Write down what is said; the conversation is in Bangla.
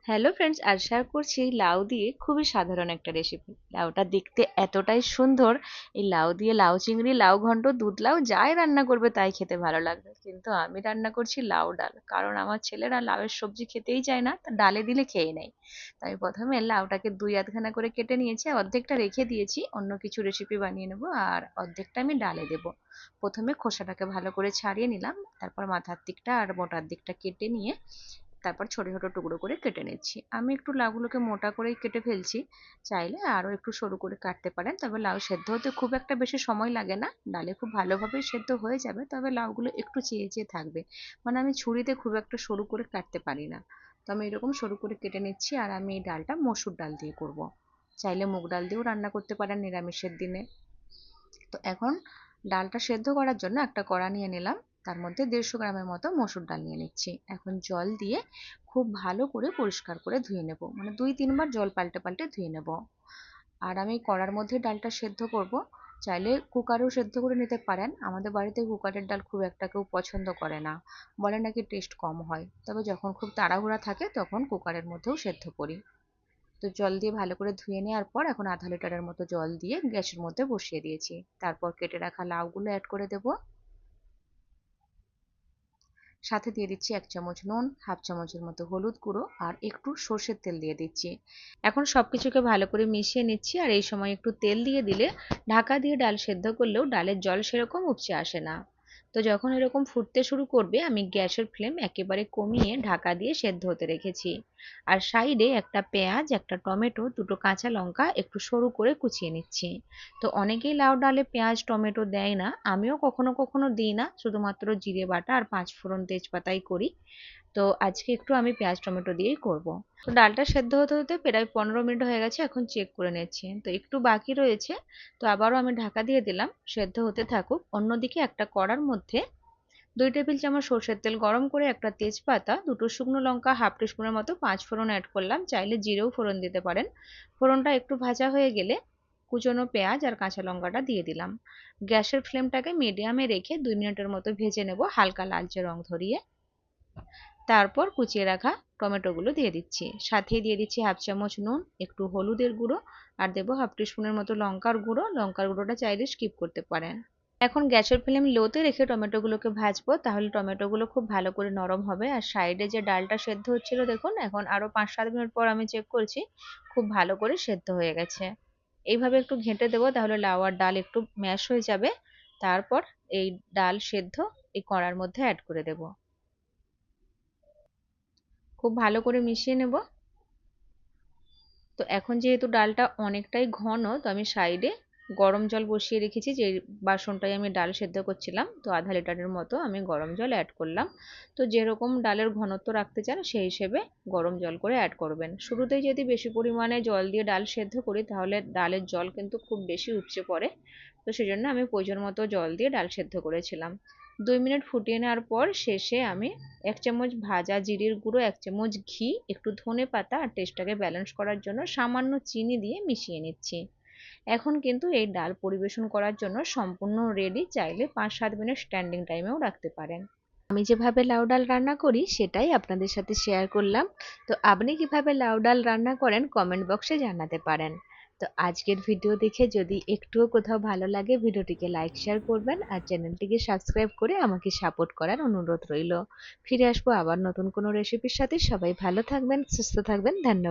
হ্যালো ফ্রেন্ডস, আশা করছি লাউ দিয়ে খুবই সাধারণ একটা রেসিপি। লাউটা দেখতে এতটাই সুন্দর। এই লাউ দিয়ে লাউ চিংড়ি, লাউ ঘন্ট, দুধ লাউ যাই রান্না করবে তাই খেতে ভালো লাগবে। কিন্তু আমি রান্না করছি লাউ ডাল, কারণ আমার ছেলেরা লাউয়ের সবজি খেতেই চায় না, তা ডালে দিলে খেয়ে নেয়। তাই প্রথমে লাউটাকে দুই আধখানা করে কেটে নিয়েছি, অর্ধেকটা রেখে দিয়েছি, অন্য কিছু রেসিপি বানিয়ে নেবো, আর অর্ধেকটা আমি ডালে দেবো। প্রথমে খোসাটাকে ভালো করে ছাড়িয়ে নিলাম, তারপর মাথার দিকটা আর মোটার দিকটা কেটে নিয়ে তারপর ছোট ছোট টুকরো করে কেটে নিচ্ছি। আমি একটু লাউগুলোকে মোটা করেই কেটে ফেলছি, চাইলে আরও একটু সরু করে কাটতে পারেন। তবে লাউ সেদ্ধ হতে খুব একটা বেশি সময় লাগে না, ডালে খুব ভালোভাবেই সেদ্ধ হয়ে যাবে, তবে লাউগুলো একটু চেয়ে চেয়ে থাকবে। মানে আমি ছুরিতে খুব একটা সরু করে কাটতে পারি না। তো আমি এরকম সরু করে কেটে নিচ্ছি। আর আমি এই ডালটা মসুর ডাল দিয়ে করব। চাইলে মুগ ডাল দিয়েও রান্না করতে পারেন নিরামিষের দিনে। তো এখন ডালটা সেদ্ধ করার জন্য একটা কড়া নিয়ে নিলাম, তার মধ্যে 150 গ্রামের মতো মসুর ডাল নিয়ে নিচ্ছি। এখন জল দিয়ে খুব ভালো করে পরিষ্কার করে ধুয়ে নেব, মানে 2-3 বার জল পাল্টে পাল্টে ধুয়ে নেব। আর আমি কড়ার মধ্যে ডালটা সেদ্ধ করব। চাইলে কুকারেও সেদ্ধ করে নিতে পারেন, আমাদের বাড়িতে কুকারের ডাল খুব একটা কেউ পছন্দ করে না, বলে নাকি টেস্ট কম হয়। তবে যখন খুব তাড়াহুড়া থাকে তখন কুকারের মধ্যেও সেদ্ধ করি। তো জল দিয়ে ভালো করে ধুয়ে নেওয়ার পর এখন আধা লিটারের মতো জল দিয়ে গ্যাসের মধ্যে বসিয়ে দিয়েছি। তারপর কেটে রাখা লাউগুলো অ্যাড করে দেব, সাথে দিয়ে দিচ্ছি 1 চামচ নুন, হাফ চামচের মতো হলুদ গুঁড়ো আর একটু সর্ষের তেল দিয়ে দিচ্ছি। এখন সবকিছুকে ভালো করে মিশিয়ে নিচ্ছি। আর এই সময় একটু তেল দিয়ে দিলে ঢাকা দিয়ে ডাল সেদ্ধ করলেও ডালের জল সেরকম উপচে আসে না। তো যখন এরকম ফুটতে শুরু করবে আমি গ্যাসের ফ্লেম একেবারে কমিয়ে ঢাকা দিয়ে সেদ্ধ হতে রেখেছি। আর সাইডে একটা পেঁয়াজ, একটা টমেটো, দুটো কাঁচা লঙ্কা একটু সরু করে কুচিয়ে নিচ্ছি। তো অনেকেই লাউ ডালে পেঁয়াজ টমেটো দেয় না, আমিও কখনো কখনো দিই না, শুধুমাত্র জিরে বাটা আর 5 ফোড়ন তেজপাতাই করি। তো আজকে একটু আমি পেঁয়াজ টমেটো দিয়েই করব। তো ডালটা সেদ্ধ হতে হতে প্রায় 15 মিনিট হয়ে গেছে, এখন চেক করে নিচ্ছি, তো একটু বাকি রয়েছে। তো আবারও আমি ঢাকা দিয়ে দিলাম, সেদ্ধ হতে থাকুক। অন্যদিকে একটা কড়ার মধ্যে 2 টেবিল চামচ সরষের তেল গরম করে একটা তেজপাতা, দুটো শুকনো লঙ্কা, হাফ টিস্পুনের মতো 5 ফোড়ন অ্যাড করলাম, চাইলে জিরেও ফোড়ন দিতে পারেন। ফোড়নটা একটু ভাজা হয়ে গেলে কুচনো পেঁয়াজ আর কাঁচা লঙ্কাটা দিয়ে দিলাম। গ্যাসের ফ্লেমটাকে মিডিয়ামে রেখে 2 মিনিটের মতো ভেজে নেব, হালকা লালচে রং ধরিয়ে। তারপর কুচিয়ে রাখা টমেটোগুলো দিয়ে দিচ্ছি, সাথে দিয়ে দিচ্ছি হাফ চামচ নুন, একটু হলুদের গুঁড়ো, আর দেবো হাফ টিস্পুনের মতো লঙ্কার গুঁড়ো। লঙ্কার গুঁড়োটা চাইলে স্কিপ করতে পারেন। এখন গ্যাসের ফ্লেম লোতে রেখে টমেটোগুলোকে ভাজবো, তাহলে টমেটোগুলো খুব ভালো করে নরম হবে। আর সাইডে যে ডালটা সেদ্ধ হচ্ছিল দেখুন, এখন আরো 5-7 মিনিট পর আমি চেক করছি, খুব ভালো করে সেদ্ধ হয়ে গেছে। এইভাবে একটু ঘেঁটে দেবো, তাহলে লাউ আর ডাল একটু ম্যাশ হয়ে যাবে। তারপর এই ডাল সেদ্ধ এই কড়ার মধ্যে অ্যাড করে দেবো, খুব ভালো করে মিশিয়ে নেব। তো এখন যেহেতু ডালটা অনেকটাই ঘন, তো আমি সাইডে গরম জল বসিয়ে রেখেছি, যে বাসনটায় আমি ডাল সেদ্ধ করছিলাম, তো আধা লিটারের মতো আমি গরম জল অ্যাড করলাম। তো যেরকম ডালের ঘনত্ব রাখতে চান সেই হিসেবে গরম জল করে অ্যাড করবেন। শুরুতেই যদি বেশি পরিমাণে জল দিয়ে ডাল সেদ্ধ করি তাহলে ডালের জল কিন্তু খুব বেশি উপচে পড়ে। তো সেজন্য আমি প্রয়োজন মতো জল দিয়ে ডাল সেদ্ধ করেছিলাম। 2 মিনিট ফুটিয়ে নেওয়ার পর শেষে আমি 1 চামচ ভাজা জিরের গুঁড়ো, 1 চামচ ঘি, একটু ধনে পাতা আর টেস্টটাকে ব্যালেন্স করার জন্য সামান্য চিনি দিয়ে মিশিয়ে নিচ্ছি। এখন কিন্তু এই ডাল পরিবেশন করার জন্য সম্পূর্ণ রেডি, চাইলে 5-7 মিনিট স্ট্যান্ডিং টাইমেও রাখতে পারেন। আমি যেভাবে লাউ ডাল রান্না করি সেটাই আপনাদের সাথে শেয়ার করলাম। তো আপনি কিভাবে লাউ ডাল রান্না করেন কমেন্ট বক্সে জানাতে পারেন। তো আজকের ভিডিও দেখে যদি একটুও কোথাও ভালো লাগে ভিডিওটিকে লাইক শেয়ার করবেন, আর চ্যানেলটিকে সাবস্ক্রাইব করে আমাকে সাপোর্ট করার অনুরোধ রইল। ফিরে আসবো আবার নতুন কোনো রেসিপির সাথে। সবাই ভালো থাকবেন, সুস্থ থাকবেন, ধন্যবাদ।